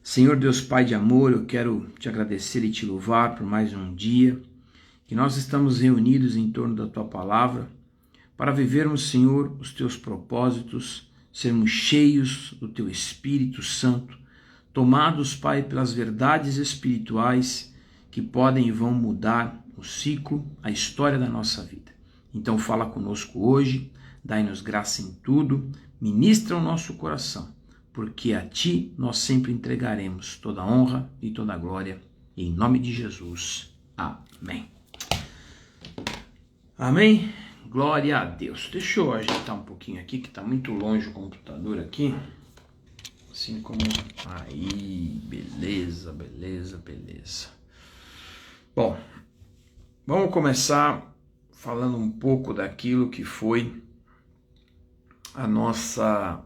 Senhor Deus Pai de amor, eu quero te agradecer e te louvar por mais um dia que nós estamos reunidos em torno da Tua Palavra para vivermos, Senhor, os Teus propósitos, sermos cheios do Teu Espírito Santo, tomados, Pai, pelas verdades espirituais que podem e vão mudar o ciclo, a história da nossa vida. Então fala conosco hoje, dai-nos graça em tudo, ministra o nosso coração, porque a Ti nós sempre entregaremos toda a honra e toda a glória, em nome de Jesus. Amém. Amém? Glória a Deus. Deixa eu ajeitar um pouquinho aqui, que está muito longe o computador aqui. Assim como... Aí, beleza. Bom, vamos começar falando um pouco daquilo que foi a nossa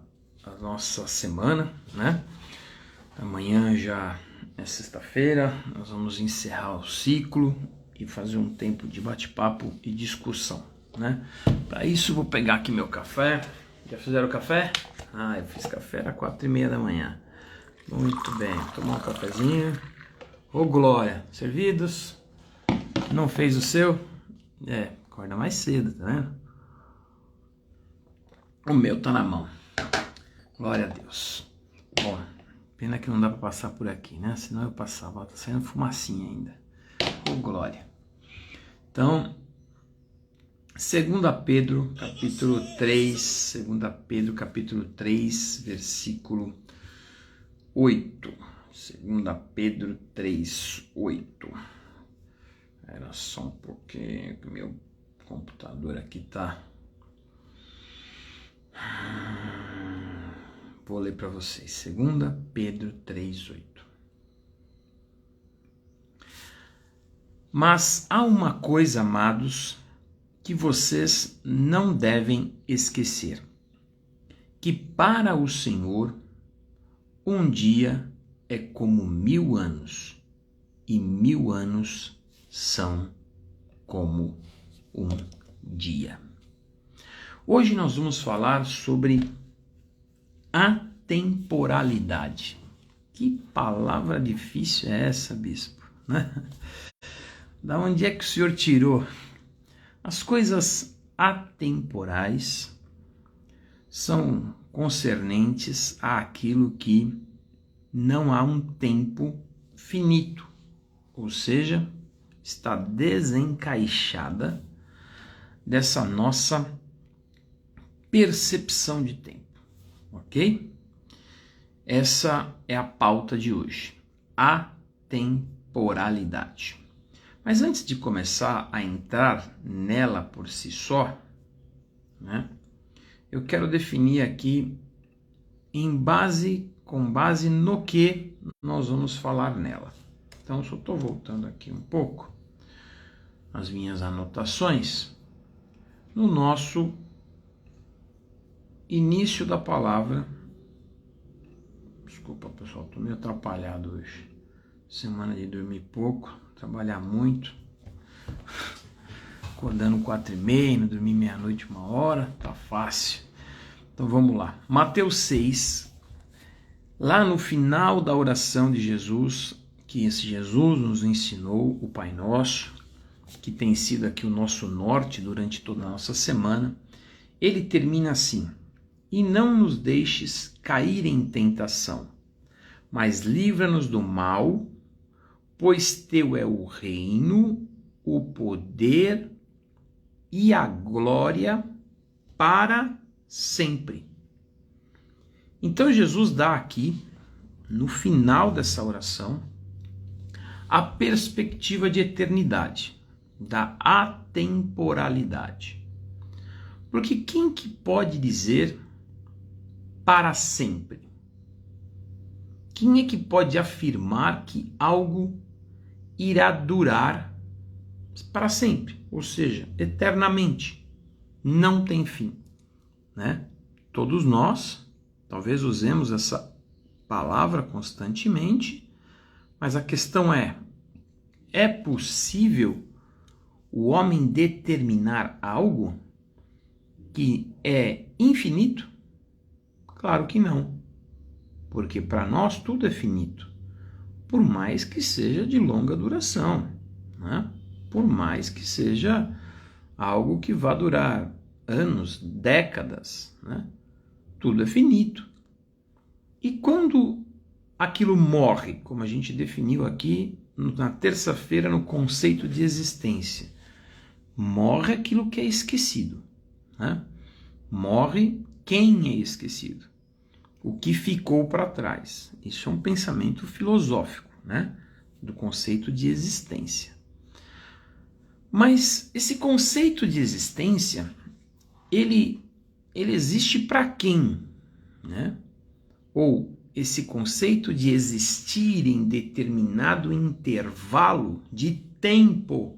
semana, né? Amanhã já é sexta-feira, nós vamos encerrar o ciclo e fazer um tempo de bate-papo e discussão, né? Para isso vou pegar aqui meu café. Já fizeram o café? Eu fiz café, era 4h30 da manhã. Muito bem, tomar um cafezinho. Ô glória, servidos? Não fez o seu? Acorda mais cedo, tá vendo? O meu tá na mão. Glória a Deus. Bom, pena que não dá para passar por aqui, né? Senão eu passava, tá saindo fumacinha ainda. Ô glória. Então, 2 Pedro, capítulo 3, 2 Pedro, capítulo 3, versículo 8. 2 Pedro 3, 8. Era só um pouquinho que meu computador aqui tá... Vou ler para vocês. 2 Pedro 3, 8. Mas há uma coisa, amados, que vocês não devem esquecer, que para o Senhor um dia é como 1000 anos, e 1000 anos são como um dia. Hoje nós vamos falar sobre atemporalidade. Que palavra difícil é essa, bispo? Né? Da onde é que o senhor tirou? As coisas atemporais são concernentes àquilo que não há um tempo finito, ou seja, está desencaixada dessa nossa percepção de tempo, ok? Essa é a pauta de hoje, atemporalidade. Mas antes de começar a entrar nela por si só, né, eu quero definir aqui com base no que nós vamos falar nela. Então, eu só estou voltando aqui um pouco as minhas anotações no nosso início da palavra. Desculpa, pessoal, estou meio atrapalhado hoje. Semana de dormir pouco, trabalhar muito, acordando 4h30, não dormir meia-noite, 1h, tá fácil. Então vamos lá. Mateus 6, lá no final da oração de Jesus, que esse Jesus nos ensinou, o Pai Nosso, que tem sido aqui o nosso norte durante toda a nossa semana, ele termina assim: e não nos deixes cair em tentação, mas livra-nos do mal, pois teu é o reino, o poder e a glória para sempre. Então Jesus dá aqui, no final dessa oração, a perspectiva de eternidade, da atemporalidade. Porque quem que pode dizer para sempre? Quem é que pode afirmar que algo irá durar para sempre, ou seja, eternamente, não tem fim, né? Todos nós, talvez usemos essa palavra constantemente, mas a questão é possível o homem determinar algo que é infinito? Claro que não, porque para nós tudo é finito. por mais que seja de longa duração, né? Por mais que seja algo que vá durar anos, décadas, né? Tudo é finito. E quando aquilo morre, como a gente definiu aqui na terça-feira no conceito de existência, morre aquilo que é esquecido, né? Morre quem é esquecido, o que ficou para trás. Isso é um pensamento filosófico, né? Do conceito de existência. Mas esse conceito de existência, ele existe para quem, né? Ou esse conceito de existir em determinado intervalo de tempo,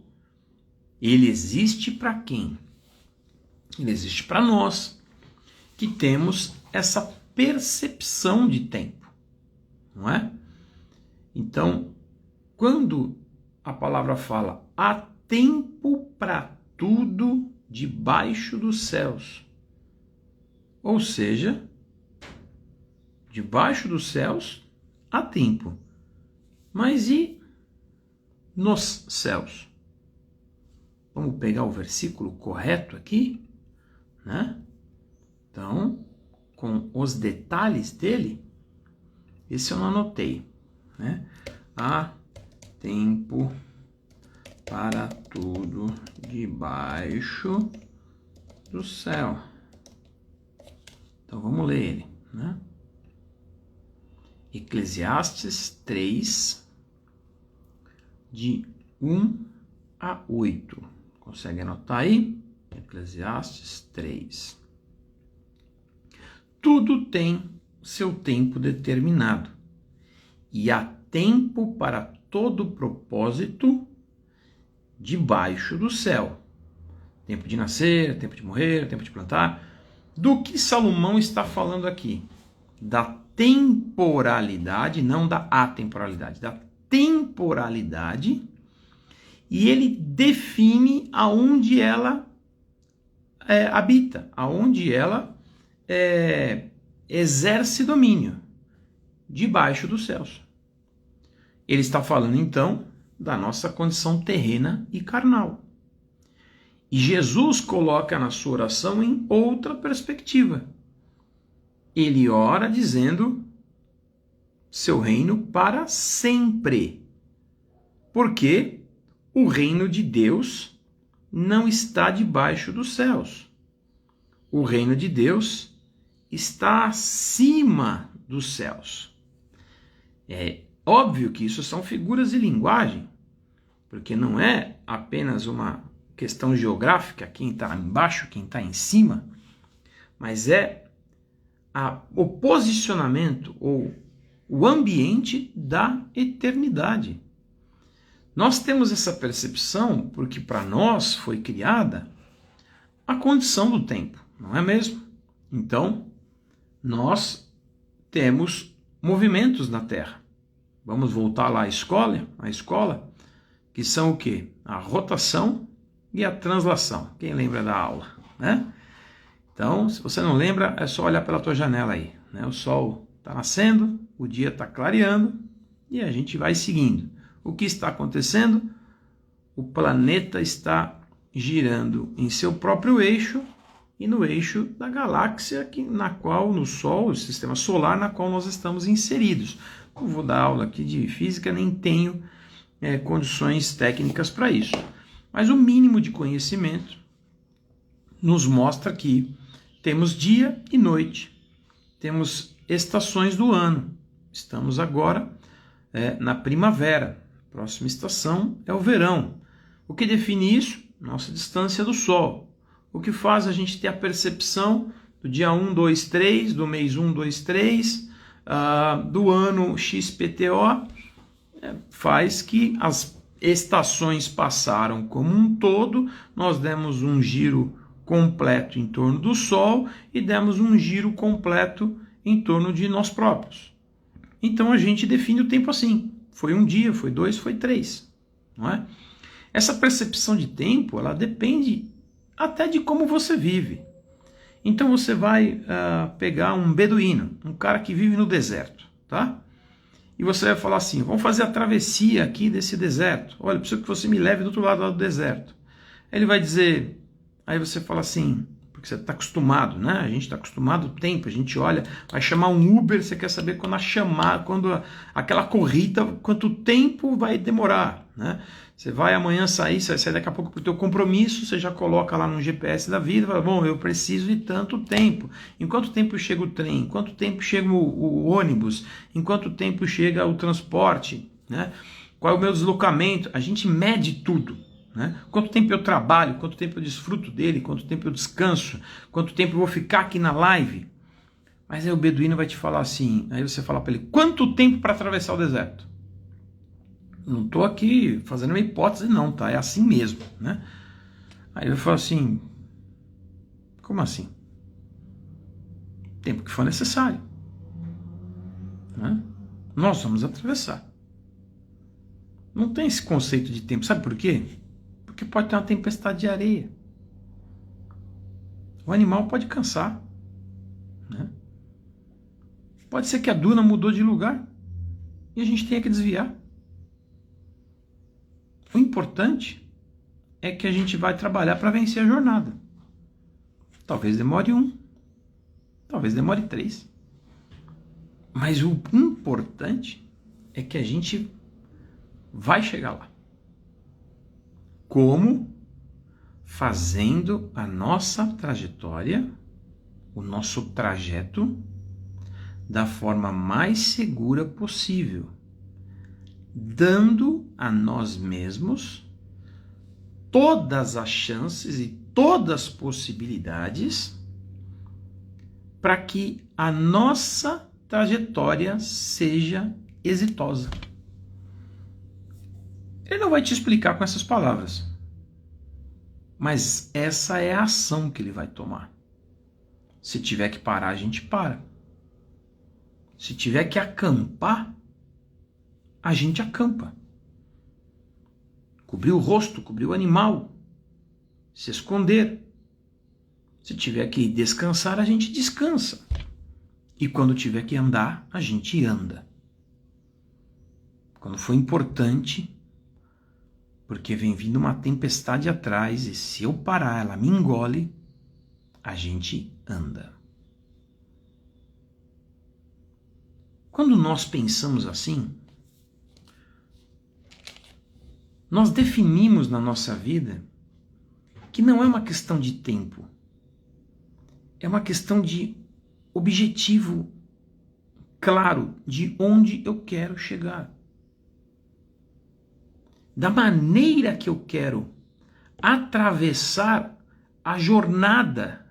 ele existe para quem? Ele existe para nós, que temos essa percepção de tempo, não é? Então, quando a palavra fala há tempo para tudo debaixo dos céus, ou seja, debaixo dos céus há tempo, mas e nos céus? Vamos pegar o versículo correto aqui, né? Então, com os detalhes dele, esse eu não anotei, né? Há tempo para tudo debaixo do céu. Então vamos ler ele, né? Eclesiastes 3, de 1 a 8. Consegue anotar aí? Eclesiastes 3. Tudo tem seu tempo determinado, e há tempo para todo propósito debaixo do céu. Tempo de nascer, tempo de morrer, tempo de plantar. Do que Salomão está falando aqui? Da temporalidade, não da atemporalidade, da temporalidade, e ele define aonde ela habita, aonde ela exerce domínio, debaixo dos céus. Ele está falando então da nossa condição terrena e carnal. E Jesus coloca na sua oração em outra perspectiva. Ele ora dizendo seu reino para sempre. Porque o reino de Deus não está debaixo dos céus. O reino de Deus está acima dos céus. É óbvio que isso são figuras de linguagem, porque não é apenas uma questão geográfica, quem está embaixo, quem está em cima, mas é o posicionamento ou o ambiente da eternidade. Nós temos essa percepção porque para nós foi criada a condição do tempo, não é mesmo? Então, nós temos movimentos na Terra. Vamos voltar lá à escola, que são o quê? A rotação e a translação. Quem lembra da aula, né? Então, se você não lembra, é só olhar pela tua janela aí, né? O sol está nascendo, o dia está clareando e a gente vai seguindo. O que está acontecendo? O planeta está girando em seu próprio eixo e no eixo da galáxia na qual, no Sol, o sistema solar na qual nós estamos inseridos. Não vou dar aula aqui de física, nem tenho condições técnicas para isso. Mas o mínimo de conhecimento nos mostra que temos dia e noite, temos estações do ano. Estamos agora na primavera, a próxima estação é o verão. O que define isso? Nossa distância do Sol. O que faz a gente ter a percepção do dia 1, 2, 3, do mês 1, 2, 3, do ano XPTO, faz que as estações passaram como um todo, nós demos um giro completo em torno do Sol e demos um giro completo em torno de nós próprios. Então a gente define o tempo assim. Foi um dia, foi 2, foi 3. Não é? Essa percepção de tempo, ela depende até de como você vive. Então você vai pegar um beduíno, um cara que vive no deserto, tá? e você vai falar assim, vamos fazer a travessia aqui desse deserto. Olha, preciso que você me leve do outro lado do deserto. Ele vai dizer, aí você fala assim, porque você está acostumado, né? A gente está acostumado ao tempo, a gente olha, vai chamar um Uber, você quer saber quando aquela corrida, quanto tempo vai demorar, né? Você vai amanhã sair, você vai sair daqui a pouco para o teu compromisso, você já coloca lá no GPS da vida, fala, bom, eu preciso de tanto tempo. Em quanto tempo chega o trem? Em quanto tempo chega o ônibus? Em quanto tempo chega o transporte? Né? Qual é o meu deslocamento? A gente mede tudo. Né? Quanto tempo eu trabalho? Quanto tempo eu desfruto dele? Quanto tempo eu descanso? Quanto tempo eu vou ficar aqui na live? Mas aí o beduíno vai te falar assim, aí você fala para ele, quanto tempo para atravessar o deserto? Não estou aqui fazendo uma hipótese não, tá? É assim mesmo, né? Aí eu falo assim, como assim? Tempo que for necessário. Né? Nós vamos atravessar. Não tem esse conceito de tempo, sabe por quê? Porque pode ter uma tempestade de areia. O animal pode cansar. Né? Pode ser que a duna mudou de lugar e a gente tenha que desviar. O importante é que a gente vai trabalhar para vencer a jornada. Talvez demore 1, talvez demore 3. Mas o importante é que a gente vai chegar lá. Como? Fazendo a nossa trajetória, o nosso trajeto, da forma mais segura possível, dando a nós mesmos todas as chances e todas as possibilidades para que a nossa trajetória seja exitosa. Ele não vai te explicar com essas palavras, mas essa é a ação que ele vai tomar. Se tiver que parar, a gente para. Se tiver que acampar, a gente acampa. Cobrir o rosto, cobrir o animal, se esconder. Se tiver que descansar, a gente descansa. E quando tiver que andar, a gente anda. Quando for importante, porque vem vindo uma tempestade atrás e se eu parar, ela me engole, a gente anda. Quando nós pensamos assim, nós definimos na nossa vida que não é uma questão de tempo, é uma questão de objetivo claro de onde eu quero chegar. Da maneira que eu quero atravessar a jornada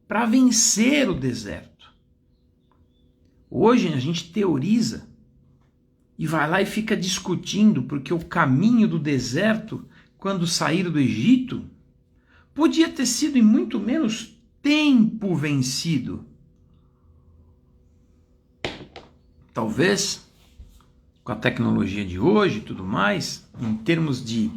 para vencer o deserto. Hoje a gente teoriza e vai lá e fica discutindo porque o caminho do deserto, quando saíram do Egito, podia ter sido em muito menos tempo vencido. Talvez, com a tecnologia de hoje e tudo mais, em termos de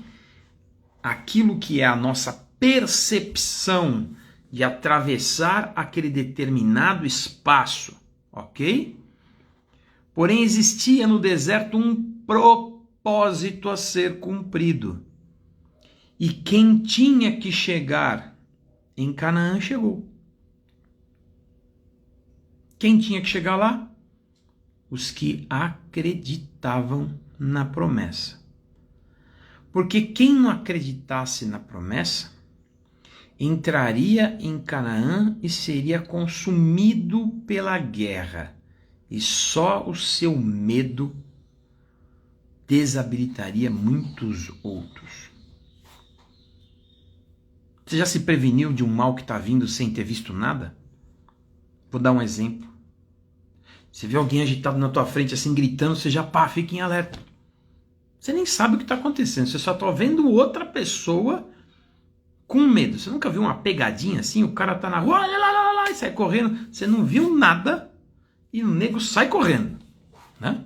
aquilo que é a nossa percepção de atravessar aquele determinado espaço, ok? Porém, existia no deserto um propósito a ser cumprido. E quem tinha que chegar em Canaã chegou. Quem tinha que chegar lá? Os que acreditavam na promessa. Porque quem não acreditasse na promessa entraria em Canaã e seria consumido pela guerra, e só o seu medo desabilitaria muitos outros. Você já se preveniu de um mal que está vindo sem ter visto nada? Vou dar um exemplo. Você vê alguém agitado na tua frente, assim, gritando, você já, fica em alerta. Você nem sabe o que está acontecendo, você só está vendo outra pessoa com medo. Você nunca viu uma pegadinha assim? O cara tá na rua, e sai correndo. Você não viu nada e o nego sai correndo. Né?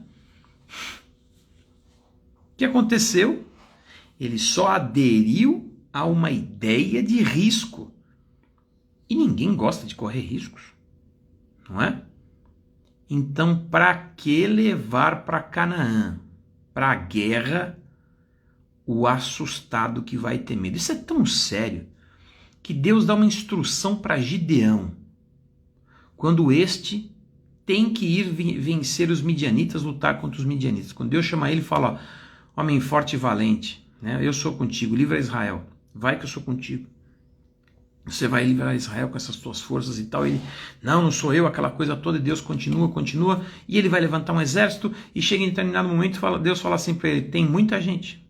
O que aconteceu? Ele só aderiu a uma ideia de risco. E ninguém gosta de correr riscos. Não é? Então, para que levar para Canaã? Para a guerra, o assustado que vai ter medo. Isso é tão sério que Deus dá uma instrução para Gideão, quando este tem que ir vencer os midianitas, lutar contra os midianitas. Quando Deus chama ele e fala, homem forte e valente, né? Eu sou contigo, livra Israel, vai que eu sou contigo. Você vai livrar Israel com essas tuas forças e tal. Ele, não sou eu, aquela coisa toda. E Deus continua, e ele vai levantar um exército, e chega em determinado momento, Deus fala assim para ele, tem muita gente.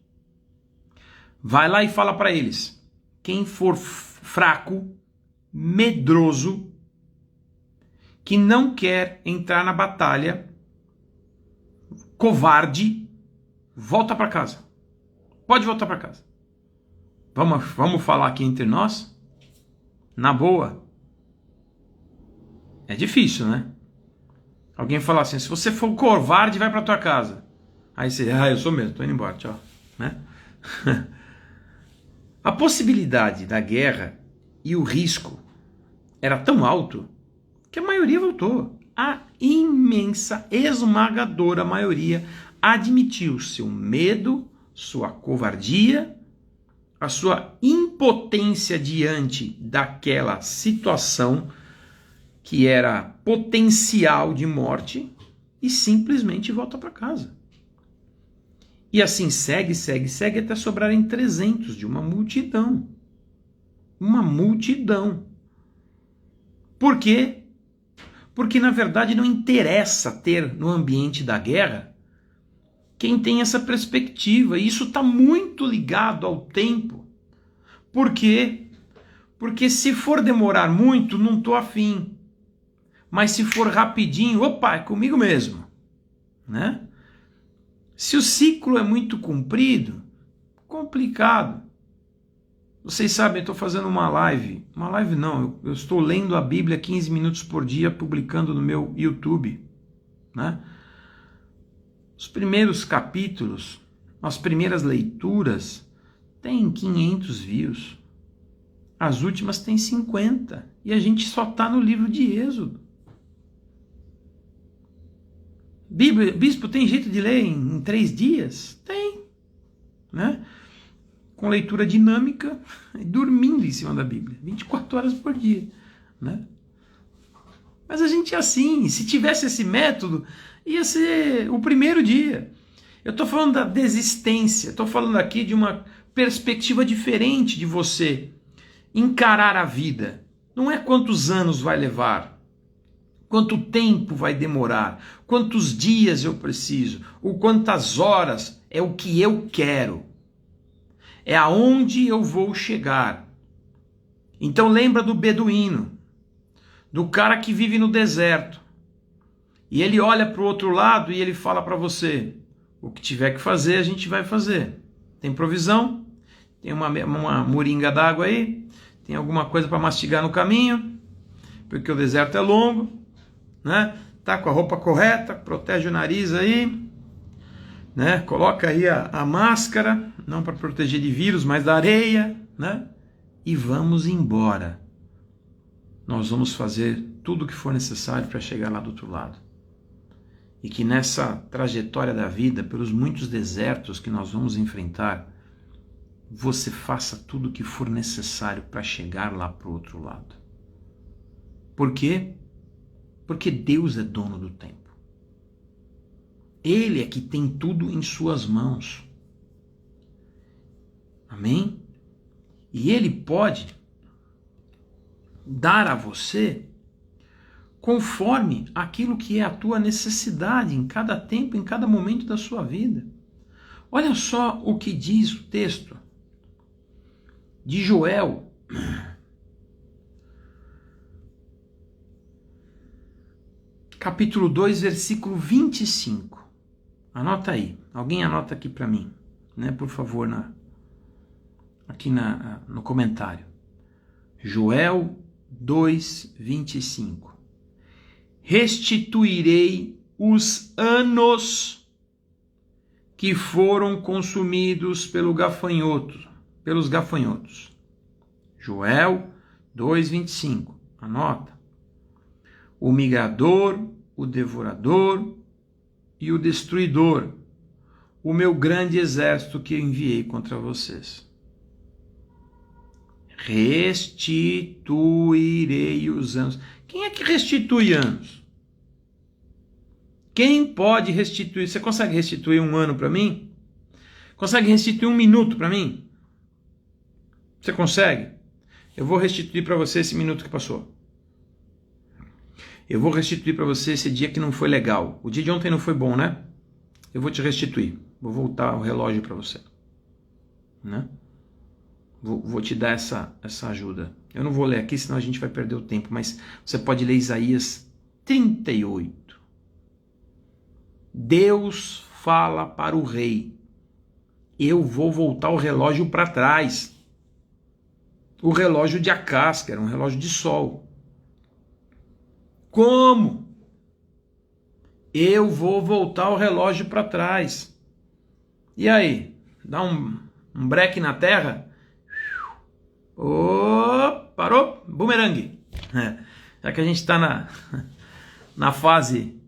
Vai lá e fala para eles, quem for fraco, medroso, que não quer entrar na batalha, covarde, volta para casa. Pode voltar para casa. Vamos falar aqui entre nós? Na boa. É difícil, né? Alguém fala assim, se você for covarde, vai para tua casa. Aí você, eu sou mesmo, tô indo embora, tchau. Né? A possibilidade da guerra e o risco era tão alto que a maioria voltou. A imensa, esmagadora maioria admitiu seu medo, sua covardia, a sua impotência diante daquela situação que era potencial de morte e simplesmente volta para casa. E assim segue até sobrarem 300 de uma multidão. Uma multidão. Por quê? Porque na verdade não interessa ter no ambiente da guerra quem tem essa perspectiva. E isso está muito ligado ao tempo. Por quê? Porque se for demorar muito, não estou afim. Mas se for rapidinho, opa, é comigo mesmo. Né? Se o ciclo é muito comprido, complicado. Vocês sabem, eu estou fazendo uma live. Uma live não, eu estou lendo a Bíblia 15 minutos por dia, publicando no meu YouTube. Né? Os primeiros capítulos, as primeiras leituras, têm 500 views. As últimas têm 50. E a gente só está no livro de Êxodo. Bispo, tem jeito de ler em 3 dias? Tem. Né? Com leitura dinâmica e dormindo em cima da Bíblia. 24 horas por dia. Né? Mas a gente é assim. Se tivesse esse método, ia ser o primeiro dia. Eu estou falando da desistência. Estou falando aqui de uma perspectiva diferente de você encarar a vida. Não é quantos anos vai levar. Quanto tempo vai demorar? Quantos dias eu preciso? Ou quantas horas é o que eu quero? É aonde eu vou chegar. Então lembra do beduíno, do cara que vive no deserto. E ele olha para o outro lado e ele fala para você, o que tiver que fazer, a gente vai fazer. Tem provisão? Tem uma moringa d'água aí? Tem alguma coisa para mastigar no caminho? Porque o deserto é longo. Né? Tá com a roupa correta, protege o nariz aí, né? Coloca aí a máscara, não para proteger de vírus, mas da areia, né? E vamos embora. Nós vamos fazer tudo o que for necessário para chegar lá do outro lado. E que nessa trajetória da vida, pelos muitos desertos que nós vamos enfrentar, você faça tudo o que for necessário para chegar lá para o outro lado. Por quê? Porque Deus é dono do tempo. Ele é que tem tudo em suas mãos. Amém? E Ele pode dar a você conforme aquilo que é a tua necessidade em cada tempo, em cada momento da sua vida. Olha só o que diz o texto de Joel. Capítulo 2, versículo 25. Anota aí. Alguém anota aqui para mim, né? Por favor, aqui no comentário. Joel 2, 25. Restituirei os anos que foram consumidos pelos gafanhotos. Joel 2, 25. Anota. O migrador, o devorador e o destruidor, o meu grande exército que eu enviei contra vocês. Restituirei os anos. Quem é que restitui anos? Quem pode restituir? Você consegue restituir um ano para mim? Consegue restituir um minuto para mim? Você consegue? Eu vou restituir para você esse minuto que passou. Eu vou restituir para você esse dia que não foi legal. O dia de ontem não foi bom, né? Eu vou te restituir. Vou voltar o relógio para você. Né? Vou te dar essa ajuda. Eu não vou ler aqui, senão a gente vai perder o tempo, mas você pode ler Isaías 38. Deus fala para o rei: eu vou voltar o relógio para trás. O relógio de Acás, que era um relógio de sol. Como? Eu vou voltar o relógio para trás. E aí? Dá um break na terra? Parou? Bumerangue. Já que a gente está na fase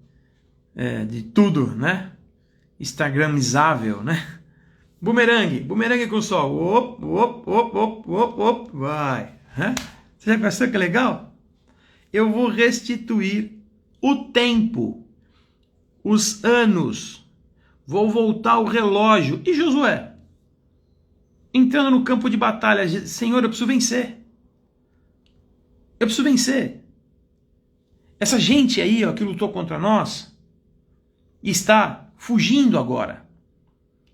de tudo, né? Instagramizável, né? Bumerangue com o sol. Vai. Você já pensou que é legal? Eu vou restituir o tempo, os anos. Vou voltar o relógio. E Josué? Entrando no campo de batalha, Senhor, eu preciso vencer. Eu preciso vencer. Essa gente aí, ó, que lutou contra nós, está fugindo agora.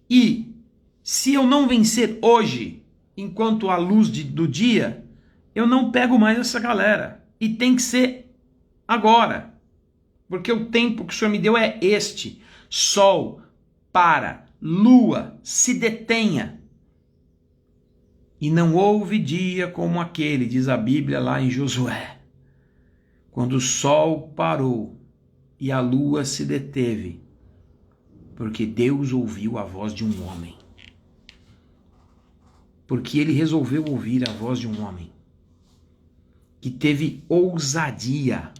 E se eu não vencer hoje, enquanto há luz do dia, eu não pego mais essa galera. E tem que ser agora. Porque o tempo que o Senhor me deu é este. Sol, para, lua, se detenha. E não houve dia como aquele, diz a Bíblia lá em Josué, quando o sol parou e a lua se deteve, porque Deus ouviu a voz de um homem. Porque ele resolveu ouvir a voz de um homem que teve ousadia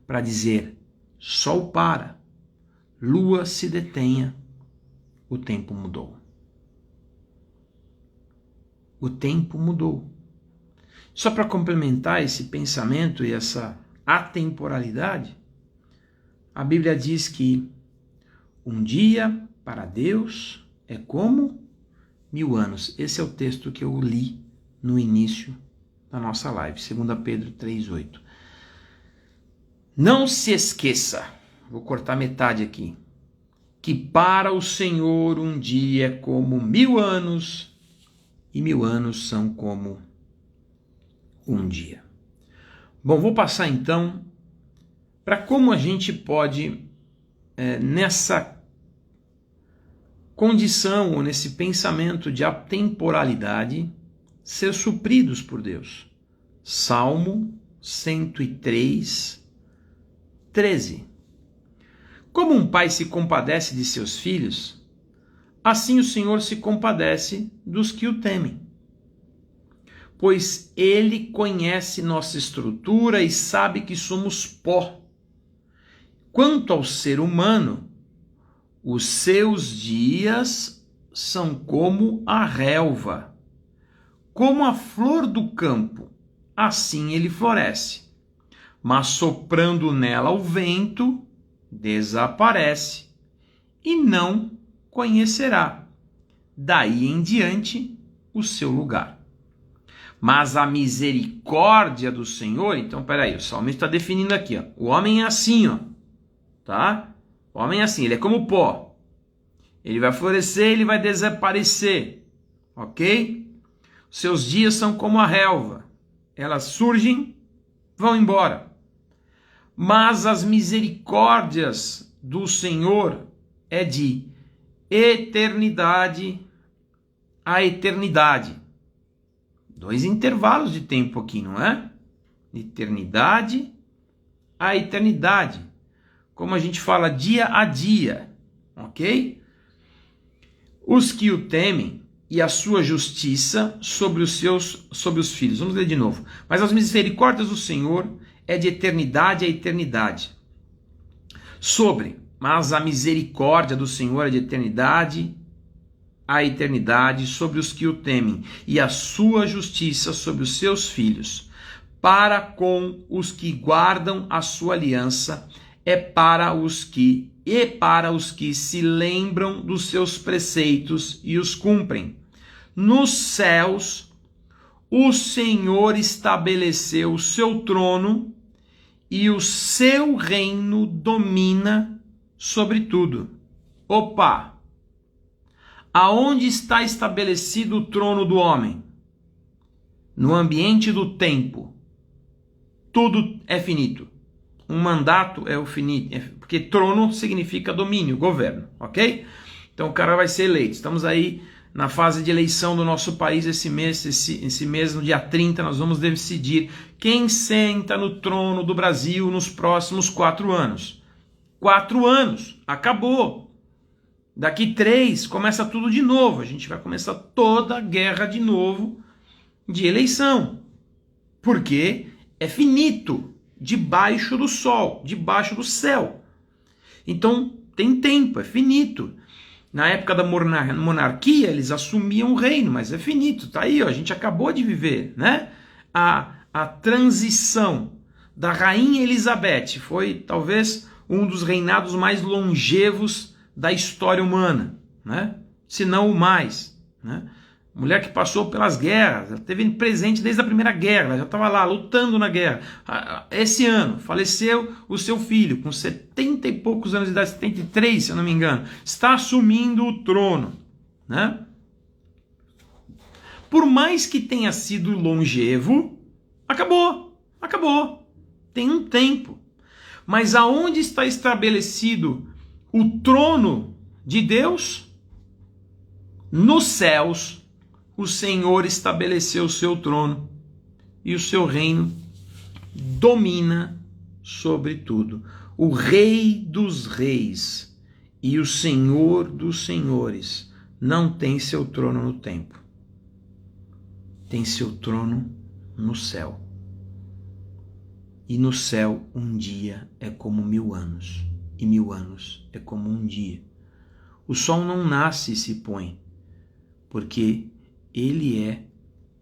para dizer: sol para, lua se detenha, o tempo mudou. O tempo mudou. Só para complementar esse pensamento e essa atemporalidade, a Bíblia diz que um dia para Deus é como 1000 anos. Esse é o texto que eu li no início da nossa live, 2 Pedro 3,8. Não se esqueça, vou cortar metade aqui, que para o Senhor um dia é como 1000 anos, e 1000 anos são como um dia. Bom, vou passar então para como a gente pode, nessa condição ou nesse pensamento de atemporalidade, ser supridos por Deus. Salmo 103, 13. Como um pai se compadece de seus filhos, assim o Senhor se compadece dos que o temem. Pois ele conhece nossa estrutura e sabe que somos pó. Quanto ao ser humano, os seus dias são como a relva, como a flor do campo, assim ele floresce. Mas soprando nela o vento, desaparece e não conhecerá, daí em diante, o seu lugar. Mas a misericórdia do Senhor, então peraí, o salmista está definindo aqui, ó, o homem é assim, ó, tá? O homem é assim, ele é como pó, ele vai florescer, ele vai desaparecer, ok? Seus dias são como a relva, elas surgem, vão embora. Mas as misericórdias do Senhor é de eternidade a eternidade. 2 intervalos de tempo aqui, não é? Eternidade a eternidade. Como a gente fala, dia a dia, ok? Os que o temem e a sua justiça sobre os filhos. Vamos ler de novo. Mas as misericórdias do Senhor é de eternidade a eternidade. Mas a misericórdia do Senhor é de eternidade a eternidade sobre os que o temem, e a sua justiça sobre os seus filhos, para com os que guardam a sua aliança, para os que se lembram dos seus preceitos e os cumprem. Nos céus, o Senhor estabeleceu o seu trono e o seu reino domina sobre tudo. Opa! Aonde está estabelecido o trono do homem? No ambiente do tempo. Tudo é finito. Um mandato é o finito, porque trono significa domínio, governo, ok? Então o cara vai ser eleito. Estamos aí na fase de eleição do nosso país esse mês, no dia 30, nós vamos decidir quem senta no trono do Brasil nos próximos 4 anos. 4 anos, acabou. Daqui 3 começa tudo de novo, a gente vai começar toda a guerra de novo de eleição, porque é finito, debaixo do sol, debaixo do céu. Então tem tempo, é finito. Na época da monarquia eles assumiam o reino, mas é finito, tá aí, ó, a gente acabou de viver, né? A transição da rainha Elizabeth foi talvez um dos reinados mais longevos da história humana, né? Se não o mais, né? Mulher que passou pelas guerras, ela esteve presente desde a Primeira Guerra, ela já estava lá lutando na guerra. Esse ano faleceu o seu filho, com 70 e poucos anos de idade, 73, se eu não me engano, está assumindo o trono, né? Por mais que tenha sido longevo, acabou. Tem um tempo. Mas aonde está estabelecido o trono de Deus? Nos céus, o Senhor estabeleceu o seu trono e o seu reino domina sobre tudo. O Rei dos Reis e o Senhor dos Senhores não tem seu trono no tempo. Tem seu trono no céu. E no céu um dia é como 1000 anos. E 1000 anos é como um dia. O sol não nasce e se põe, porque ele é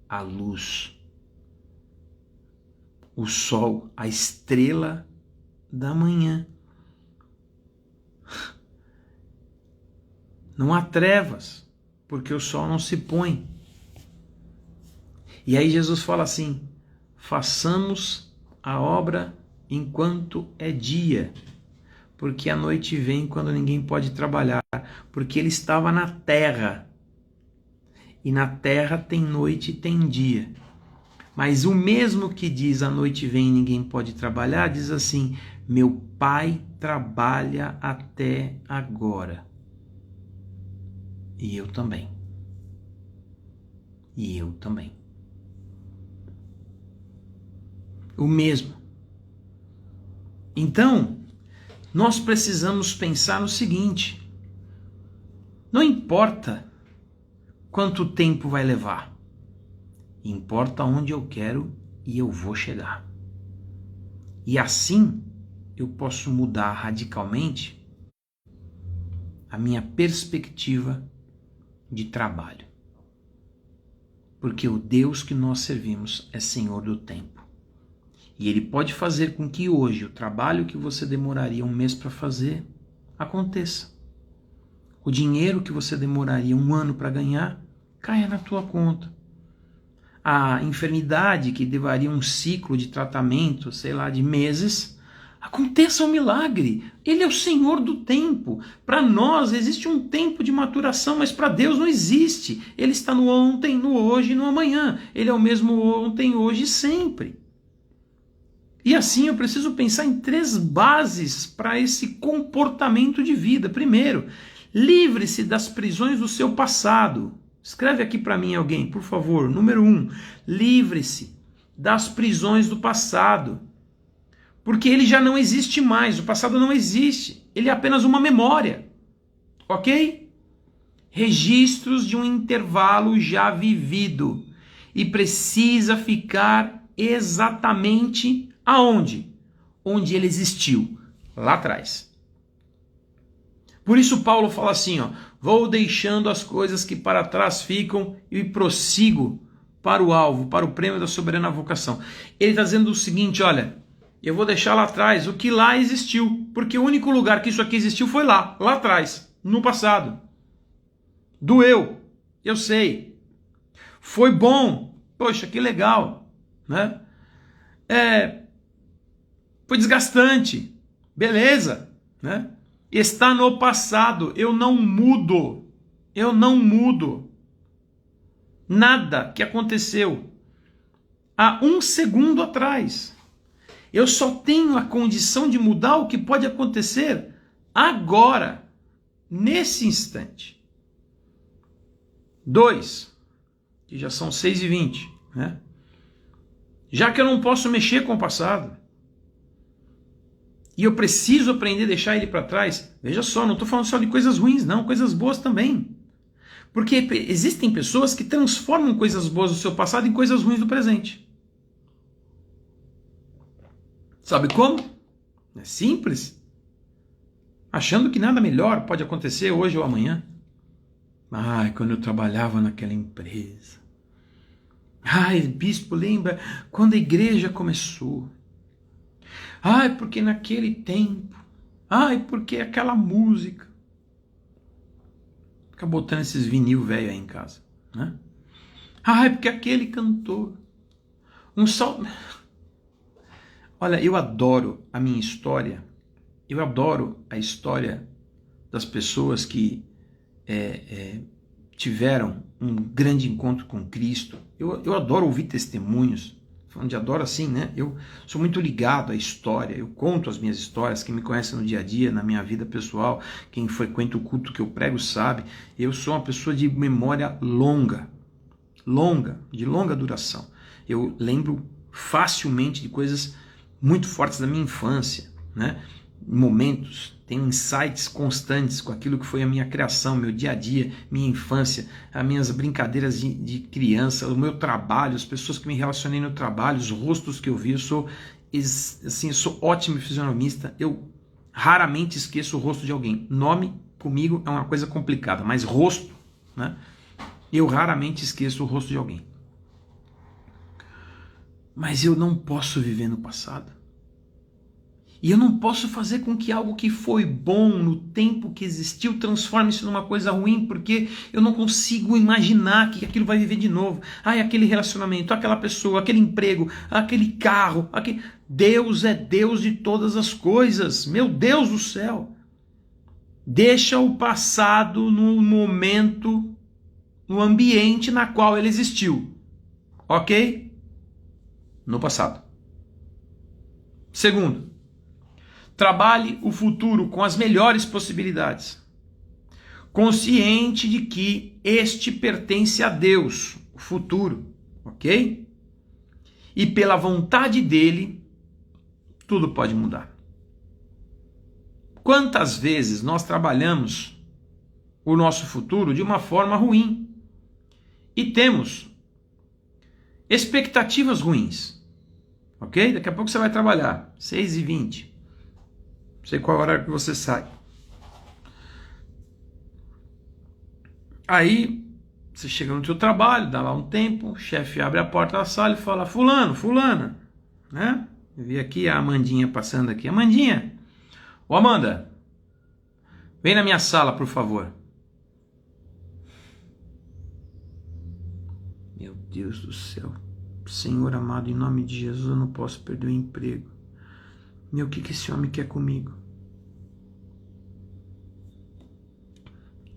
a luz. O sol, a estrela da manhã. Não há trevas, porque o sol não se põe. E aí Jesus fala assim: façamos a obra enquanto é dia, porque a noite vem quando ninguém pode trabalhar, porque ele estava na terra, e na terra tem noite e tem dia. Mas o mesmo que diz a noite vem e ninguém pode trabalhar, diz assim: meu Pai trabalha até agora. E eu também. E eu também. O mesmo. Então, nós precisamos pensar no seguinte: não importa quanto tempo vai levar, importa onde eu quero e eu vou chegar. E assim eu posso mudar radicalmente a minha perspectiva de trabalho. Porque o Deus que nós servimos é Senhor do tempo. E Ele pode fazer com que hoje o trabalho que você demoraria 1 mês para fazer aconteça. O dinheiro que você demoraria 1 ano para ganhar caia na tua conta. A enfermidade que levaria um ciclo de tratamento, sei lá, de meses, aconteça um milagre. Ele é o Senhor do tempo. Para nós existe um tempo de maturação, mas para Deus não existe. Ele está no ontem, no hoje e no amanhã. Ele é o mesmo ontem, hoje e sempre. E assim eu preciso pensar em 3 bases para esse comportamento de vida. Primeiro, livre-se das prisões do seu passado. Escreve aqui para mim alguém, por favor. Número 1, livre-se das prisões do passado. Porque ele já não existe mais, o passado não existe. Ele é apenas uma memória. Ok? Registros de um intervalo já vivido. E precisa ficar exatamente Aonde? Onde ele existiu, lá atrás. Por isso Paulo fala assim, ó, vou deixando as coisas que para trás ficam e prossigo para o alvo, para o prêmio da soberana vocação. Ele está dizendo o seguinte, olha, eu vou deixar lá atrás o que lá existiu, porque o único lugar que isso aqui existiu foi lá atrás, no passado. Doeu, eu sei. Foi bom, poxa, que legal, né? Foi desgastante, beleza, né? Está no passado, eu não mudo. Nada que aconteceu há 1 segundo atrás. Eu só tenho a condição de mudar o que pode acontecer agora, nesse instante. 2, que já são 6h20, né? Já que eu não posso mexer com o passado, e eu preciso aprender a deixar ele para trás, veja só, não estou falando só de coisas ruins, não, coisas boas também. Porque existem pessoas que transformam coisas boas do seu passado em coisas ruins do presente. Sabe como? É simples. Achando que nada melhor pode acontecer hoje ou amanhã. Ai, quando eu trabalhava naquela empresa. Ai, bispo, lembra quando a igreja começou? Ai, porque naquele tempo. Ai, porque aquela música. Fica botando esses vinil velho aí em casa, né? Ai, porque aquele cantor. Olha, eu adoro a minha história. Eu adoro a história das pessoas que tiveram um grande encontro com Cristo. Eu adoro ouvir testemunhos. Falando de adoro assim, né? Eu sou muito ligado à história. Eu conto as minhas histórias. Quem me conhece no dia a dia, na minha vida pessoal, quem frequenta o culto que eu prego sabe. Eu sou uma pessoa de memória longa, de longa duração. Eu lembro facilmente de coisas muito fortes da minha infância, né? Momentos, tenho insights constantes com aquilo que foi a minha criação, meu dia a dia, minha infância, as minhas brincadeiras de criança, o meu trabalho, as pessoas que me relacionei no trabalho, os rostos que eu vi. Eu sou ótimo fisionomista, eu raramente esqueço o rosto de alguém. Nome comigo é uma coisa complicada, mas rosto, né? Eu raramente esqueço o rosto de alguém. Mas eu não posso viver no passado. E eu não posso fazer com que algo que foi bom no tempo que existiu transforme-se numa coisa ruim, porque eu não consigo imaginar que aquilo vai viver de novo. Ai, aquele relacionamento, aquela pessoa, aquele emprego, aquele carro. Deus é Deus de todas as coisas. Meu Deus do céu. Deixa o passado no momento, no ambiente na qual ele existiu. Ok? No passado. Segundo, trabalhe o futuro com as melhores possibilidades, consciente de que este pertence a Deus, o futuro, ok? E pela vontade dele, tudo pode mudar. Quantas vezes nós trabalhamos o nosso futuro de uma forma ruim e temos expectativas ruins, ok? Daqui a pouco você vai trabalhar, 6h20. Não sei qual horário que você sai. Aí, você chega no seu trabalho, dá lá um tempo, o chefe abre a porta da sala e fala, fulano, fulana, né? Eu vi aqui a Amandinha passando aqui. Amandinha, ô Amanda, vem na minha sala, por favor. Meu Deus do céu. Senhor amado, em nome de Jesus, eu não posso perder o emprego. Meu, o que esse homem quer comigo?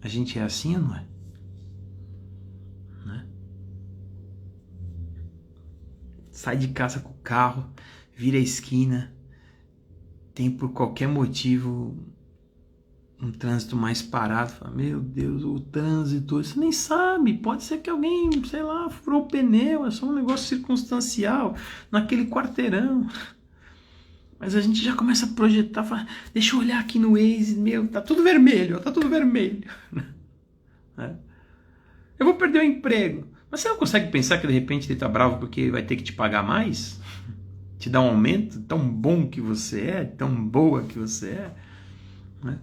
A gente é assim ou não é? Né? Sai de casa com o carro, vira a esquina, tem por qualquer motivo um trânsito mais parado. Fala, meu Deus, o trânsito, você nem sabe, pode ser que alguém, sei lá, furou o pneu, é só um negócio circunstancial, naquele quarteirão. Mas a gente já começa a projetar, fala, deixa eu olhar aqui no Waze, meu, tá tudo vermelho, tá tudo vermelho. Eu vou perder o emprego. Mas você não consegue pensar que de repente ele tá bravo porque vai ter que te pagar mais? te dá um aumento, tão bom que você é, tão boa que você é, né?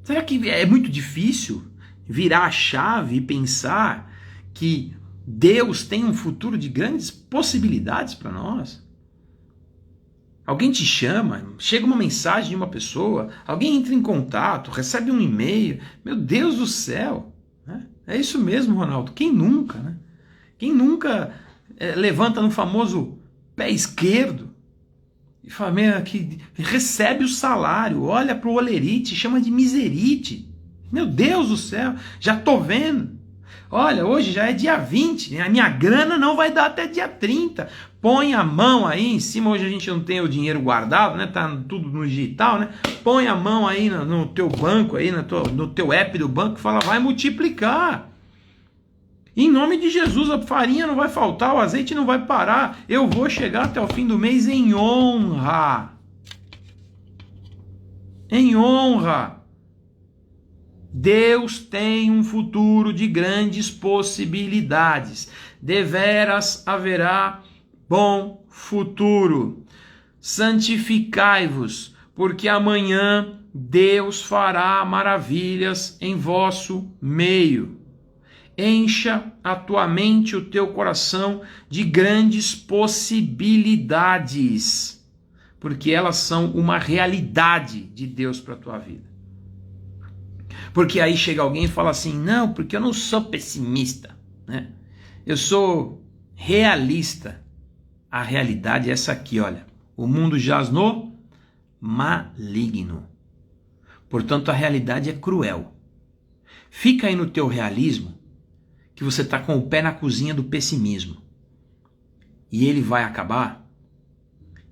Será que é muito difícil virar a chave e pensar que Deus tem um futuro de grandes possibilidades para nós? Alguém te chama, chega uma mensagem de uma pessoa, alguém entra em contato, recebe um e-mail. Meu Deus do céu, né? É isso mesmo, Ronaldo. Quem nunca, né? Quem nunca levanta no famoso pé esquerdo e fala, que recebe o salário, olha para o olerite, chama de miserite. Meu Deus do céu, já tô vendo. Olha, hoje já é dia 20, a minha grana não vai dar até dia 30. Põe a mão aí em cima, hoje a gente não tem o dinheiro guardado, né? Tá tudo no digital, né? Põe a mão aí no teu banco, aí no teu app do banco e fala, vai multiplicar. Em nome de Jesus, a farinha não vai faltar, o azeite não vai parar. Eu vou chegar até o fim do mês em honra. Em honra. Deus tem um futuro de grandes possibilidades. Deveras haverá bom futuro. Santificai-vos, porque amanhã Deus fará maravilhas em vosso meio. Encha a tua mente, o teu coração de grandes possibilidades, porque elas são uma realidade de Deus para a tua vida. Porque aí chega alguém e fala assim, não, porque eu não sou pessimista, né? Eu sou realista. A realidade é essa aqui, olha. O mundo jaz no maligno. Portanto, a realidade é cruel. Fica aí no teu realismo que você está com o pé na cozinha do pessimismo. E ele vai acabar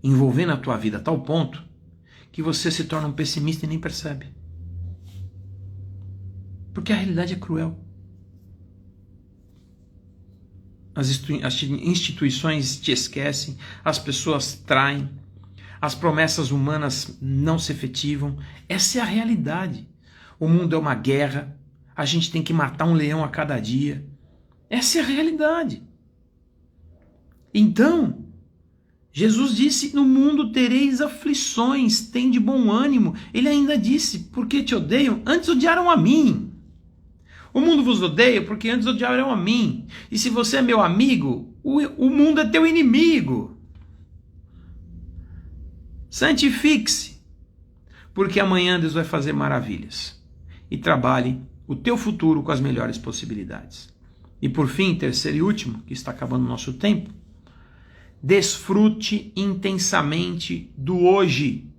envolvendo a tua vida a tal ponto que você se torna um pessimista e nem percebe. Porque a realidade é cruel. As instituições te esquecem, as pessoas traem, as promessas humanas não se efetivam. Essa é a realidade. O mundo é uma guerra, a gente tem que matar um leão a cada dia. Essa é a realidade. Então, Jesus disse, no mundo tereis aflições, tem de bom ânimo. Ele ainda disse, porque te odeiam, antes odiaram a mim. O mundo vos odeia porque antes odiaram a mim. E se você é meu amigo, o mundo é teu inimigo. Santifique-se, porque amanhã Deus vai fazer maravilhas. E trabalhe o teu futuro com as melhores possibilidades. E por fim, terceiro e último, que está acabando o nosso tempo, desfrute intensamente do hoje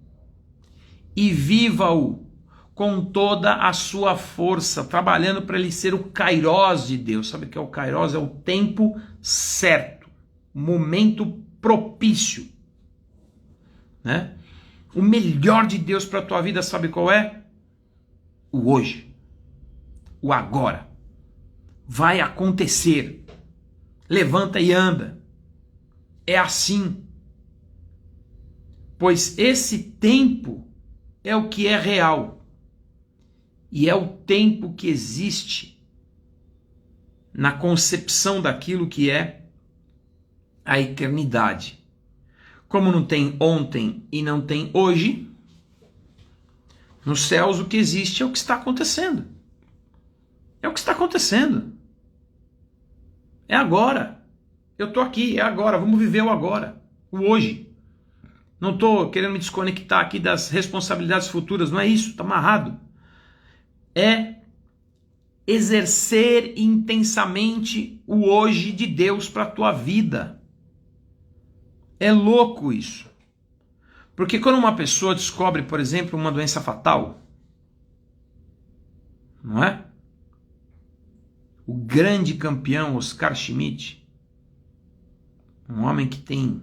e viva-o com toda a sua força, trabalhando para ele ser o Kairos de Deus. Sabe o que é o Kairos? É o tempo certo, o momento propício, né? O melhor de Deus para a tua vida, sabe qual é? O hoje, o agora. Vai acontecer. Levanta e anda. É assim. Pois esse tempo é o que é real. E é o tempo que existe na concepção daquilo que é a eternidade. Como não tem ontem e não tem hoje, nos céus o que existe é o que está acontecendo. É o que está acontecendo. É agora. Eu estou aqui, é agora. Vamos viver o agora, o hoje. Não estou querendo me desconectar aqui das responsabilidades futuras, não é isso, está amarrado. É exercer intensamente o hoje de Deus para a tua vida. É louco isso. Porque quando uma pessoa descobre, por exemplo, uma doença fatal, não é? O grande campeão Oscar Schmidt, um homem que tem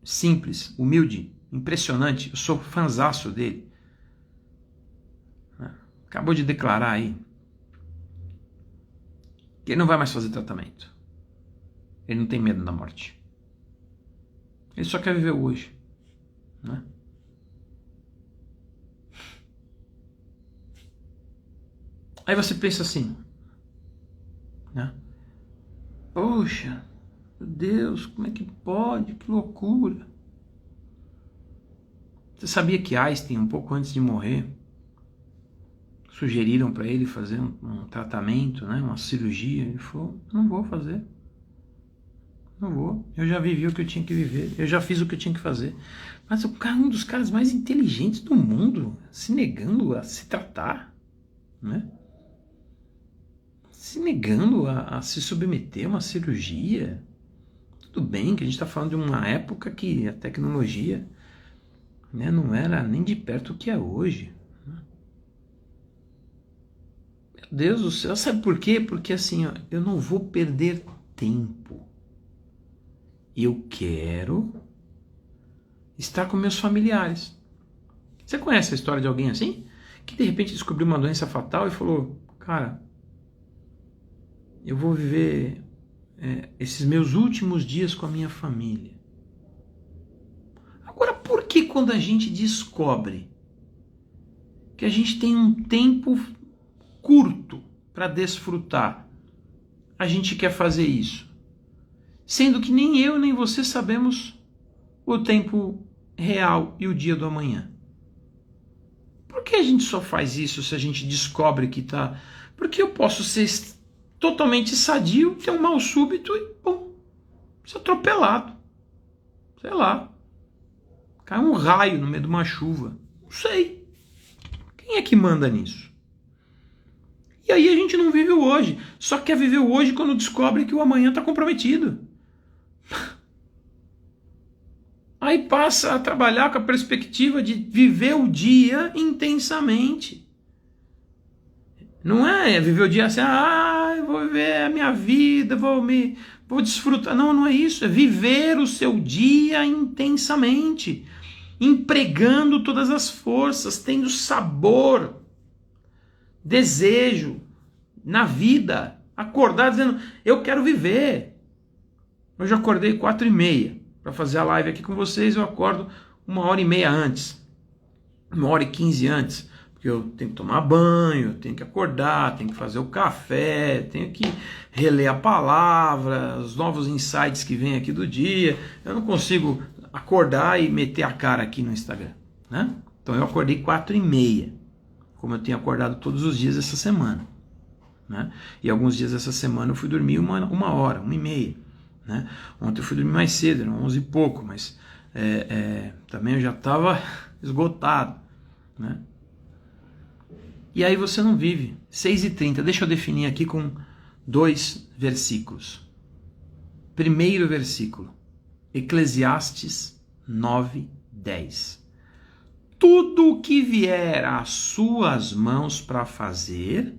simples, humilde, impressionante, eu sou fãzaço dele. Acabou de declarar aí que ele não vai mais fazer tratamento. Ele não tem medo da morte. Ele só quer viver hoje, né? Aí você pensa assim, né? Poxa, meu Deus, como é que pode? Que loucura. Você sabia que Einstein, um pouco antes de morrer, sugeriram para ele fazer um tratamento, né, uma cirurgia? Ele falou, não vou fazer. Não vou. Eu já vivi o que eu tinha que viver. Eu já fiz o que eu tinha que fazer. Mas o cara, um dos caras mais inteligentes do mundo, se negando a se tratar, né? Se negando a se submeter a uma cirurgia. Tudo bem que a gente está falando de uma época que a tecnologia, né, não era nem de perto o que é hoje. Meu Deus do céu, sabe por quê? Porque assim, ó, eu não vou perder tempo. Eu quero estar com meus familiares. Você conhece a história de alguém assim? Que de repente descobriu uma doença fatal e falou, cara, eu vou viver esses meus últimos dias com a minha família. Agora, por que quando a gente descobre que a gente tem um tempo curto para desfrutar, a gente quer fazer isso? Sendo que nem eu nem você sabemos o tempo real e o dia do amanhã. Por que a gente só faz isso se a gente descobre que tá... Porque eu posso ser totalmente sadio, ter um mal súbito e, pum, ser atropelado. Sei lá. Cai um raio no meio de uma chuva. Não sei. Quem é que manda nisso? E aí a gente não vive o hoje. Só quer viver o hoje quando descobre que o amanhã está comprometido. Aí passa a trabalhar com a perspectiva de viver o dia intensamente. Não é viver o dia assim, eu vou viver a minha vida, vou desfrutar. Não, não é isso. É viver o seu dia intensamente. Empregando todas as forças, tendo sabor, desejo na vida. Acordar dizendo, eu quero viver. Hoje eu acordei 4h30 para fazer a live aqui com vocês. Eu acordo 1h30 antes, 1h15 antes, porque eu tenho que tomar banho, eu tenho que acordar, tenho que fazer o café, tenho que reler a palavra, os novos insights que vêm aqui do dia. Eu não consigo acordar e meter a cara aqui no Instagram, né? Então eu acordei 4h30, como eu tenho acordado todos os dias essa semana, né? E alguns dias essa semana eu fui dormir uma hora, 1h30, né? Ontem eu fui dormir mais cedo, eram 11 e pouco, mas também eu já estava esgotado, né? E aí você não vive. 6h30, deixa eu definir aqui com 2 versículos. Primeiro versículo, Eclesiastes 9:10. Tudo o que vier às suas mãos para fazer,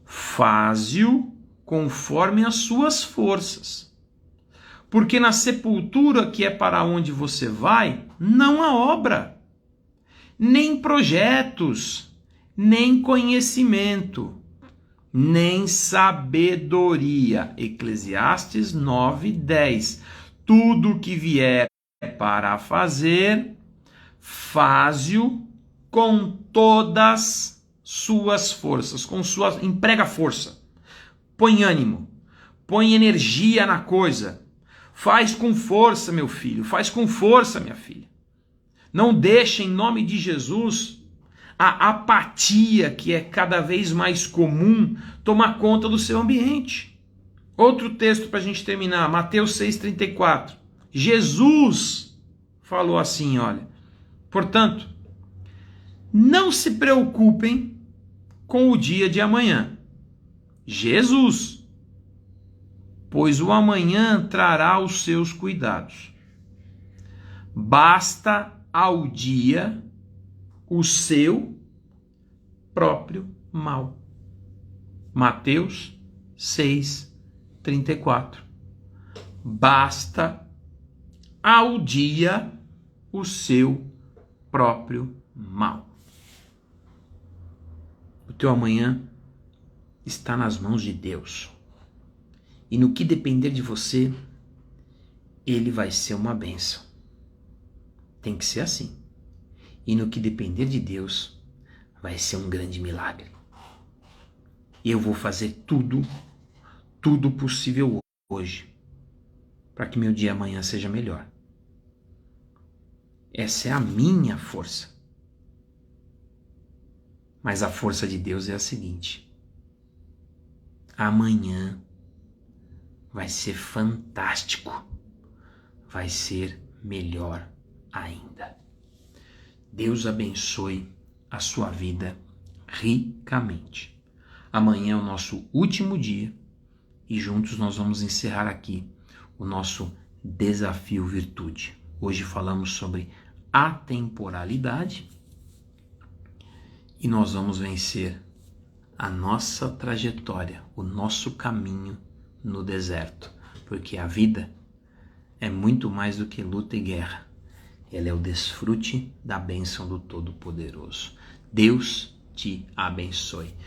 faze-o conforme as suas forças. Porque na sepultura, que é para onde você vai, não há obra, nem projetos, nem conhecimento, nem sabedoria. Eclesiastes 9:10. Tudo que vier para fazer, faze-o com todas suas forças, emprega força, põe ânimo, põe energia na coisa, faz com força, meu filho, faz com força, minha filha. Não deixe, em nome de Jesus, a apatia, que é cada vez mais comum, tomar conta do seu ambiente. Outro texto para a gente terminar, Mateus 6,34. Jesus falou assim, olha, portanto, não se preocupem com o dia de amanhã. Jesus, pois o amanhã trará os seus cuidados. Basta ao dia o seu próprio mal. Mateus 6:34. Basta ao dia o seu próprio mal. O teu amanhã está nas mãos de Deus. E no que depender de você, ele vai ser uma bênção. Tem que ser assim. E no que depender de Deus, vai ser um grande milagre. Eu vou fazer tudo possível hoje para que meu dia amanhã seja melhor. Essa é a minha força. Mas a força de Deus é a seguinte: amanhã vai ser fantástico, vai ser melhor ainda. Deus abençoe a sua vida ricamente. Amanhã é o nosso último dia e juntos nós vamos encerrar aqui o nosso desafio virtude. Hoje falamos sobre atemporalidade e nós vamos vencer a nossa trajetória, o nosso caminho no deserto, porque a vida é muito mais do que luta e guerra. Ela é o desfrute da bênção do Todo-Poderoso. Deus te abençoe.